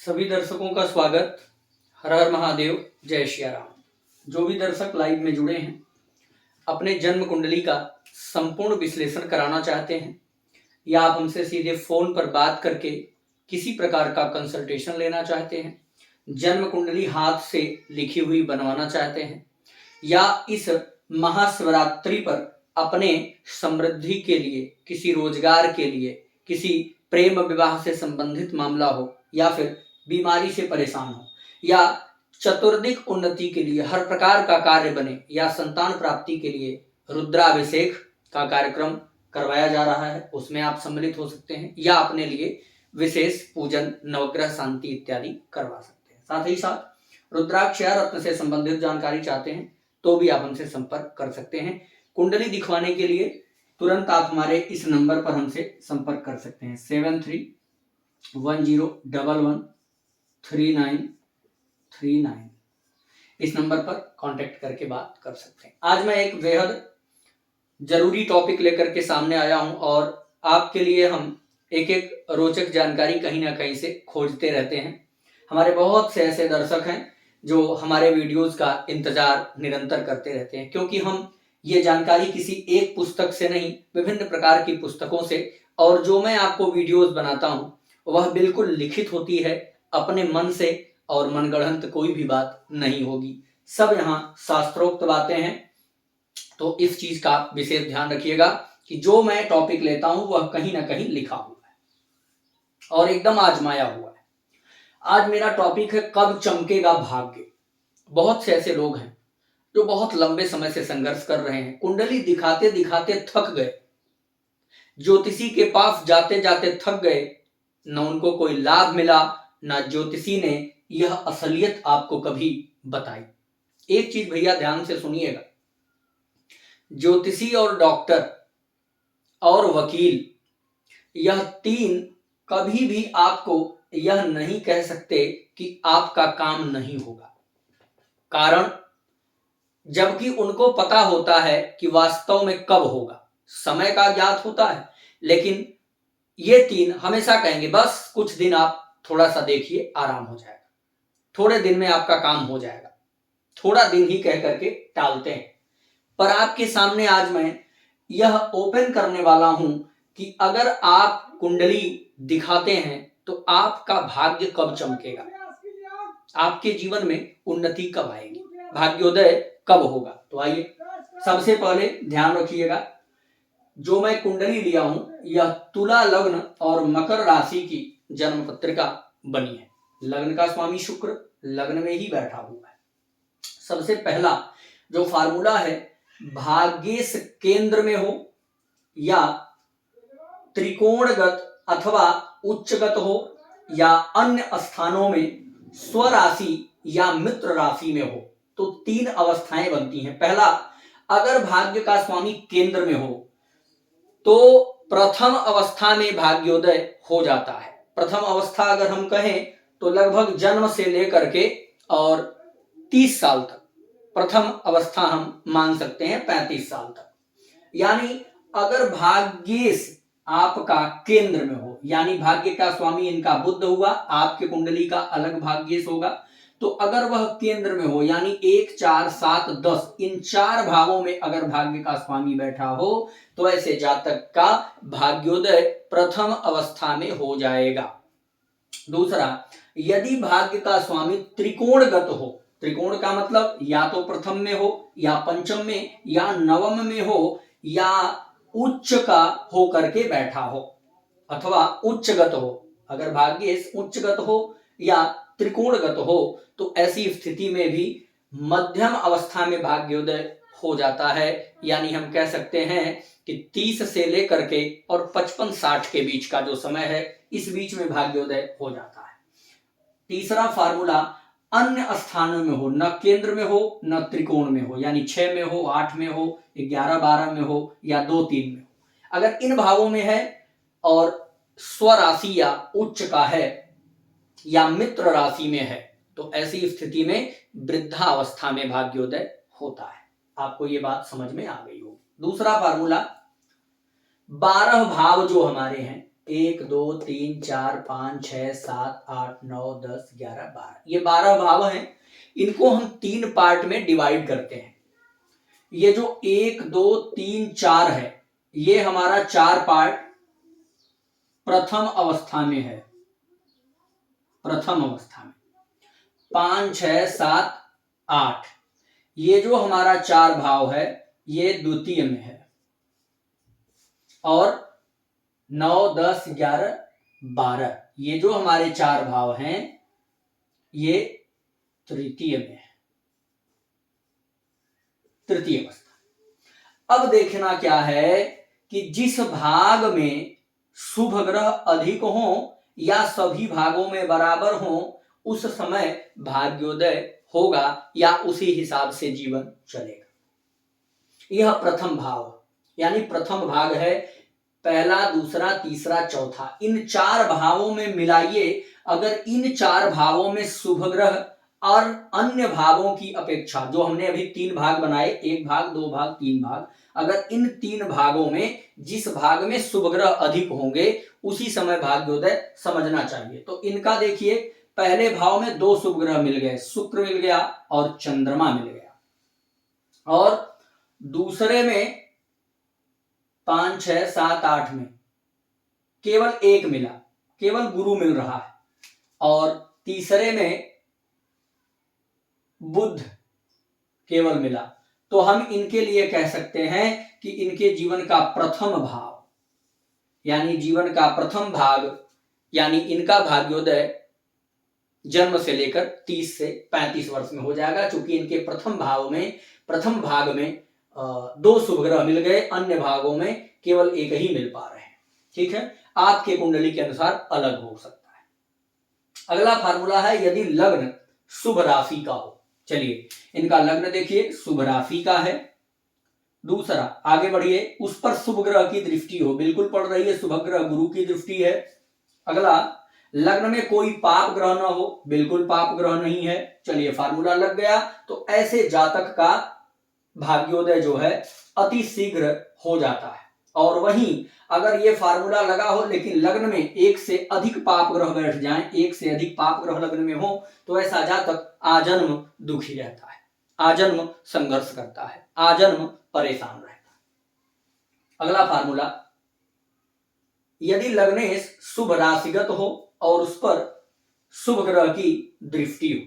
सभी दर्शकों का स्वागत। हर हर महादेव, जय श्री राम। जो भी दर्शक लाइव में जुड़े हैं, अपने जन्म कुंडली का संपूर्ण विश्लेषण कराना चाहते हैं या आप हमसे सीधे फोन पर बात करके किसी प्रकार का कंसल्टेशन लेना चाहते हैं, जन्म कुंडली हाथ से लिखी हुई बनवाना चाहते हैं या इस महाशिवरात्रि पर अपने समृद्धि के लिए, किसी रोजगार के लिए, किसी प्रेम विवाह से संबंधित मामला हो या फिर बीमारी से परेशान हो या चतुर्दिक उन्नति के लिए हर प्रकार का कार्य बने या संतान प्राप्ति के लिए रुद्राभिषेक का कार्यक्रम करवाया जा रहा है, उसमें आप सम्मिलित हो सकते हैं या अपने लिए विशेष पूजन, नवग्रह शांति इत्यादि करवा सकते हैं। साथ ही साथ रुद्राक्ष या रत्न से संबंधित जानकारी चाहते हैं तो भी आप हमसे संपर्क कर सकते हैं। कुंडली दिखवाने के लिए तुरंत आप हमारे इस नंबर पर हमसे संपर्क कर सकते हैं 7310113939। इस नंबर पर कांटेक्ट करके बात कर सकते हैं। आज मैं एक बेहद जरूरी टॉपिक लेकर के सामने आया हूं और आपके लिए हम एक एक रोचक जानकारी कहीं ना कहीं से खोजते रहते हैं। हमारे बहुत से ऐसे दर्शक हैं जो हमारे वीडियोस का इंतजार निरंतर करते रहते हैं, क्योंकि हम ये जानकारी किसी एक पुस्तक से नहीं, विभिन्न प्रकार की पुस्तकों से, और जो मैं आपको वीडियोस बनाता हूं वह बिल्कुल लिखित होती है, अपने मन से, और मनगढ़ंत कोई भी बात नहीं होगी। सब यहाँ शास्त्रोक्त बातें हैं। तो इस चीज का विशेष ध्यान रखिएगा कि जो मैं टॉपिक लेता हूं वह कहीं ना कहीं लिखा हुआ है और एकदम आजमाया हुआ है। आज मेरा टॉपिक है कब चमकेगा भाग्य। बहुत से ऐसे लोग हैं जो बहुत लंबे समय से संघर्ष कर रहे हैं, कुंडली दिखाते दिखाते थक गए, ज्योतिषी के पास जाते जाते थक गए, न उनको कोई लाभ मिला, न ज्योतिषी ने यह असलियत आपको कभी बताई। एक चीज भैया ध्यान से सुनिएगा, ज्योतिषी और डॉक्टर और वकील, यह तीन कभी भी आपको यह नहीं कह सकते कि आपका काम नहीं होगा, कारण जबकि उनको पता होता है कि वास्तव में कब होगा, समय का ज्ञात होता है, लेकिन ये तीन हमेशा कहेंगे बस कुछ दिन आप थोड़ा सा देखिए, आराम हो जाएगा, थोड़े दिन में आपका काम हो जाएगा, थोड़ा दिन ही कह करके टालते हैं। पर आपके सामने आज मैं यह ओपन करने वाला हूं कि अगर आप कुंडली दिखाते हैं तो आपका भाग्य कब चमकेगा, आपके जीवन में उन्नति कब आएगी, भाग्योदय कब होगा। तो आइए, सबसे पहले ध्यान रखिएगा, जो मैं कुंडली लिया हूं यह तुला लग्न और मकर राशि की जन्म पत्रिका बनी है। लग्न का स्वामी शुक्र लग्न में ही बैठा हुआ है। सबसे पहला जो फार्मूला है, भाग्येश केंद्र में हो या त्रिकोणगत अथवा उच्चगत हो या अन्य स्थानों में स्वराशि या मित्र राशि में हो, तो तीन अवस्थाएं बनती हैं। पहला, अगर भाग्य का स्वामी केंद्र में हो तो प्रथम अवस्था में भाग्योदय हो जाता है। प्रथम अवस्था अगर हम कहें तो लगभग जन्म से लेकर के और 30 साल तक प्रथम अवस्था हम मान सकते हैं, 35 साल तक। यानी अगर भाग्येश आपका केंद्र में हो, यानी भाग्य का स्वामी इनका बुध हुआ, आपके कुंडली का अलग भाग्येश होगा, तो अगर वह केंद्र में हो यानी 1, 4, 7, 10 इन चार भावों में अगर भाग्य का स्वामी बैठा हो तो ऐसे जातक का भाग्योदय प्रथम अवस्था में हो जाएगा। दूसरा, यदि भाग्य का स्वामी त्रिकोणगत हो, त्रिकोण का मतलब या तो प्रथम में हो या पंचम में या नवम में हो या उच्च का हो करके बैठा हो अथवा उच्चगत हो, अगर भाग्येश उच्चगत हो या त्रिकोणगत हो तो ऐसी स्थिति में भी मध्यम अवस्था में भाग्योदय हो जाता है। यानी हम कह सकते हैं कि 30 से लेकर के और 55-60 के बीच का जो समय है, इस बीच में भाग्योदय हो जाता है। तीसरा फार्मूला, अन्य स्थानों में हो, न केंद्र में हो न त्रिकोण में हो, यानी 6 में हो, 8 में हो, 11, 12 में हो या 2, 3 में हो, अगर इन भावों में है और स्वराशि या उच्च का है या मित्र राशि में है तो ऐसी स्थिति में वृद्धावस्था में भाग्योदय होता है। आपको ये बात समझ में आ गई होगी। दूसरा फार्मूला, 12 भाव जो हमारे हैं 1 2 3 4 5 6 7 8 9 10 11 12, ये 12 भाव हैं। इनको हम 3 पार्ट में डिवाइड करते हैं। ये जो 1 2 3 4 है, ये हमारा 4 पार्ट प्रथम अवस्था में है। प्रथम अवस्था में 5 6 7 8, ये जो हमारा 4 भाव है ये द्वितीय में है। और 9 10 11 12, ये जो हमारे 4 भाव हैं ये तृतीय में है, तृतीय अवस्था। अब देखना क्या है कि जिस भाग में शुभ ग्रह अधिक हो या सभी भागों में बराबर हो, उस समय भाग्योदय होगा या उसी हिसाब से जीवन चलेगा। यह प्रथम भाव यानी प्रथम भाग है। पहला दूसरा तीसरा चौथा, इन 4 भावों में मिलाइए। अगर इन 4 भावों में शुभ ग्रह और अन्य भावों की अपेक्षा, जो हमने अभी 3 भाग बनाए, 1 भाग 2 भाग 3 भाग, अगर इन 3 भागों में जिस भाग में शुभ ग्रह अधिक होंगे उसी समय भाग्योदय समझना चाहिए। तो इनका देखिए, पहले भाव में 2 शुभ ग्रह मिल गए, शुक्र मिल गया और चंद्रमा मिल गया। और दूसरे में 5 6 7 8 में केवल 1 मिला, केवल गुरु मिल रहा है। और तीसरे में बुध केवल मिला। तो हम इनके लिए कह सकते हैं कि इनके जीवन का प्रथम भाव यानी जीवन का प्रथम भाग यानी इनका भाग्योदय जन्म से लेकर 30 से 35 वर्ष में हो जाएगा, क्योंकि इनके प्रथम भाग में 2 शुभ ग्रह मिल गए, अन्य भागों में केवल 1 ही मिल पा रहे हैं। ठीक है, आपके कुंडली के अनुसार अलग हो सकता है। अगला फार्मूला है यदि लग्न शुभ राशि का हो। चलिए इनका लग्न देखिए, शुभ राशि का है। दूसरा, आगे बढ़िए, उस पर शुभ ग्रह की दृष्टि हो, बिल्कुल पड़ रही है, शुभ ग्रह गुरु की दृष्टि है। अगला, लग्न में कोई पाप ग्रह ना हो, बिल्कुल पाप ग्रह नहीं है। चलिए फार्मूला लग गया। तो ऐसे जातक का भाग्योदय जो है अति शीघ्र हो जाता है। और वहीं अगर ये फार्मूला लगा हो लेकिन लग्न में 1 से अधिक पाप ग्रह बैठ जाएं, 1 से अधिक पाप ग्रह लग्न में हो, तो ऐसा जातक आजन्म दुखी रहता है, आजन्म संघर्ष करता है, आजन्म परेशान रहता है। अगला फार्मूला, यदि लग्नेश शुभ राशिगत हो और उस पर शुभ ग्रह की दृष्टि हो,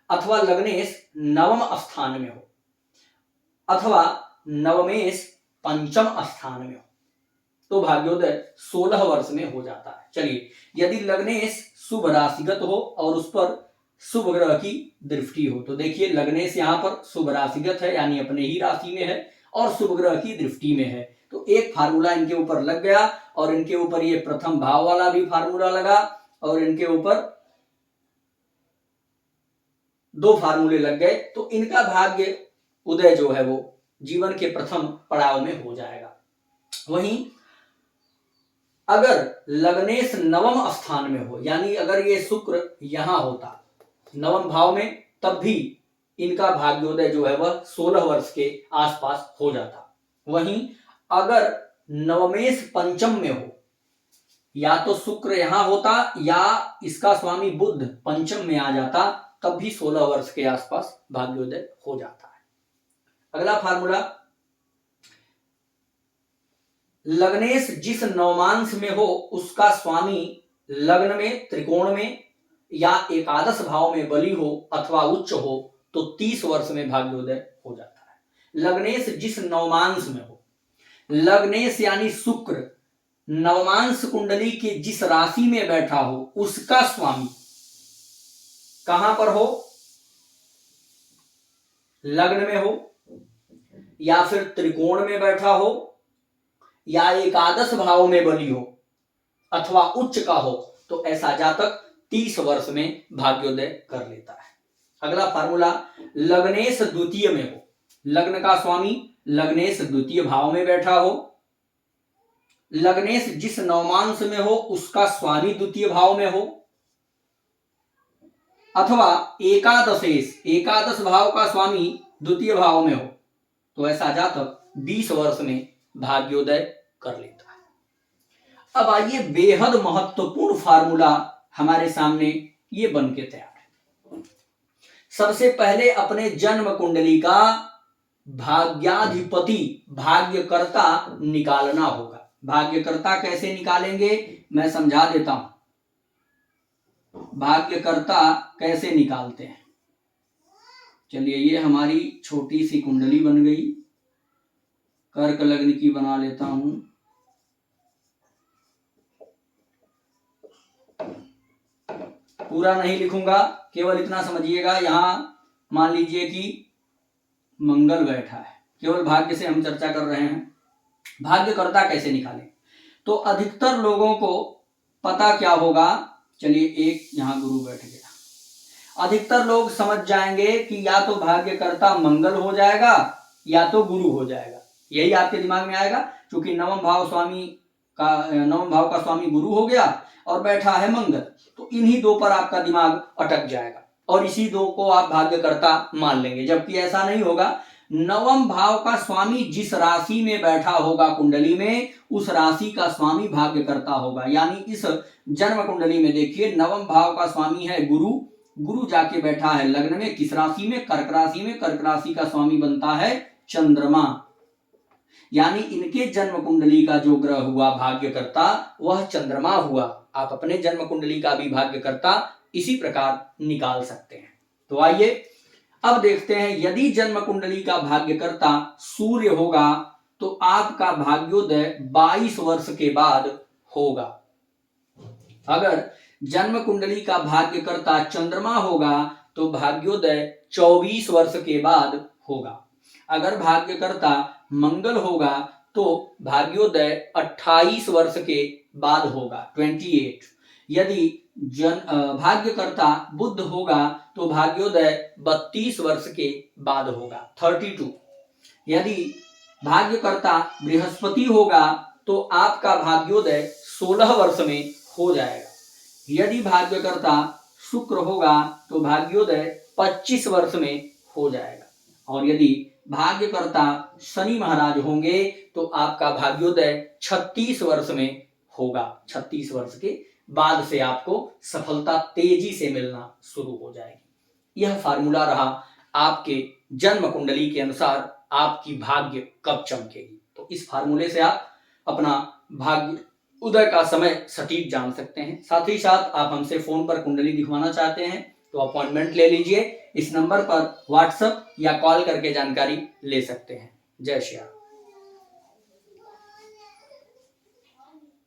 अथवा लग्नेश नवम स्थान में हो, अथवा नवमेश पंचम स्थान में हो, तो भाग्योदय 16 वर्ष में हो जाता है। चलिए, यदि लग्नेश शुभ राशिगत हो और उस पर शुभ ग्रह की दृष्टि हो, तो देखिए लग्नेश यहाँ पर शुभ राशिगत है यानी अपने ही राशि में है और शुभ ग्रह की दृष्टि में है। तो एक फार्मूला इनके ऊपर लग गया और इनके ऊपर ये प्रथम भाव वाला भी फार्मूला लगा और इनके ऊपर 2 फार्मूले लग गए। तो इनका भाग्य उदय जो है वो जीवन के प्रथम पड़ाव में हो जाएगा। वहीं अगर लग्नेश नवम स्थान में हो, यानी अगर ये शुक्र यहां होता नवम भाव में, तब भी इनका भाग्योदय जो है वह 16 वर्ष के आसपास हो जाता। वहीं अगर नवमेश पंचम में हो, या तो शुक्र यहां होता या इसका स्वामी बुध पंचम में आ जाता, तब भी 16 वर्ष के आसपास भाग्योदय हो जाता है। अगला फार्मूला, लग्नेश जिस नवमांश में हो उसका स्वामी लग्न में, त्रिकोण में या एकादश भाव में बली हो अथवा उच्च हो, तो 30 वर्ष में भाग्योदय हो जाता है। लग्नेश जिस नवमांश में हो, लग्नेश यानी शुक्र नवमांश कुंडली के जिस राशि में बैठा हो उसका स्वामी कहां पर हो, लग्न में हो या फिर त्रिकोण में बैठा हो या एकादश भाव में बली हो अथवा उच्च का हो, तो ऐसा जातक 30 वर्ष में भाग्योदय कर लेता है। अगला फार्मूला, लग्नेश द्वितीय में हो, लग्न का स्वामी लग्नेश द्वितीय भाव में बैठा हो, लग्नेश जिस नवमांश में हो उसका स्वामी द्वितीय भाव में हो, अथवा एकादश भाव का स्वामी द्वितीय भाव में हो, तो ऐसा जातक 20 वर्ष में भाग्योदय कर लेता है। अब आइए बेहद महत्वपूर्ण फार्मूला हमारे सामने ये बन के तैयार है। सबसे पहले अपने जन्म कुंडली का भाग्याधिपति भाग्यकर्ता निकालना होगा। भाग्यकर्ता कैसे निकालेंगे मैं समझा देता हूं। भाग्यकर्ता कैसे निकालते हैं, चलिए ये हमारी छोटी सी कुंडली बन गई, कर्क लग्न की बना लेता हूं। पूरा नहीं लिखूंगा, केवल इतना समझिएगा, यहां मान लीजिए कि मंगल बैठा है, केवल भाग्य से हम चर्चा कर रहे हैं। भाग्यकर्ता कैसे निकालें, तो अधिकतर लोगों को पता क्या होगा, चलिए एक यहां गुरु बैठ गया, अधिकतर लोग समझ जाएंगे कि या तो भाग्यकर्ता मंगल हो जाएगा या तो गुरु हो जाएगा, यही आपके दिमाग में आएगा। क्योंकि नवम भाव का स्वामी गुरु हो गया और बैठा है मंगल, तो इन्हीं दो पर आपका दिमाग अटक जाएगा और इसी दो को आप भाग्यकर्ता मान लेंगे, जबकि ऐसा नहीं होगा। नवम भाव का स्वामी जिस राशि में बैठा होगा कुंडली में, उस राशि का स्वामी भाग्यकर्ता होगा। यानी इस जन्म कुंडली में देखिए नवम भाव का स्वामी है गुरु, गुरु जाके बैठा है लग्न में, किस राशि में, कर्क राशि में, कर्क राशि का स्वामी बनता है चंद्रमा। यानी इनके जन्म कुंडली का जो ग्रह हुआ भाग्यकर्ता वह चंद्रमा हुआ। आप अपने जन्म कुंडली का भी भाग्यकर्ता इसी प्रकार निकाल सकते हैं। तो आइए अब देखते हैं, यदि जन्म कुंडली का भाग्यकर्ता सूर्य होगा तो आपका भाग्योदय 22 वर्ष के बाद होगा। अगर जन्म कुंडली का भाग्यकर्ता चंद्रमा होगा तो भाग्योदय 24 वर्ष के बाद होगा। अगर भाग्यकर्ता मंगल होगा तो भाग्योदय 28 वर्ष के बाद होगा, 28। यदि भाग्यकर्ता बुध होगा तो भाग्योदय 32 वर्ष के बाद होगा, 32। यदि भाग्यकर्ता बृहस्पति होगा तो आपका भाग्योदय 16 वर्ष में हो जाएगा। यदि भाग्यकर्ता शुक्र होगा तो भाग्योदय 25 वर्ष में हो जाएगा। और यदि भाग्यकर्ता शनि महाराज होंगे तो आपका भाग्योदय 36 वर्ष में होगा। 36 वर्ष के बाद से आपको सफलता तेजी से मिलना शुरू हो जाएगी। यह फार्मूला रहा आपके जन्म कुंडली के अनुसार आपकी भाग्य कब चमकेगी। तो इस फार्मूले से आप अपना भाग्य उदय का समय सटीक जान सकते हैं। साथ ही साथ आप हमसे फोन पर कुंडली दिखवाना चाहते हैं तो अपॉइंटमेंट ले लीजिए, इस नंबर पर व्हाट्सएप या कॉल करके जानकारी ले सकते हैं। जय श्री राम।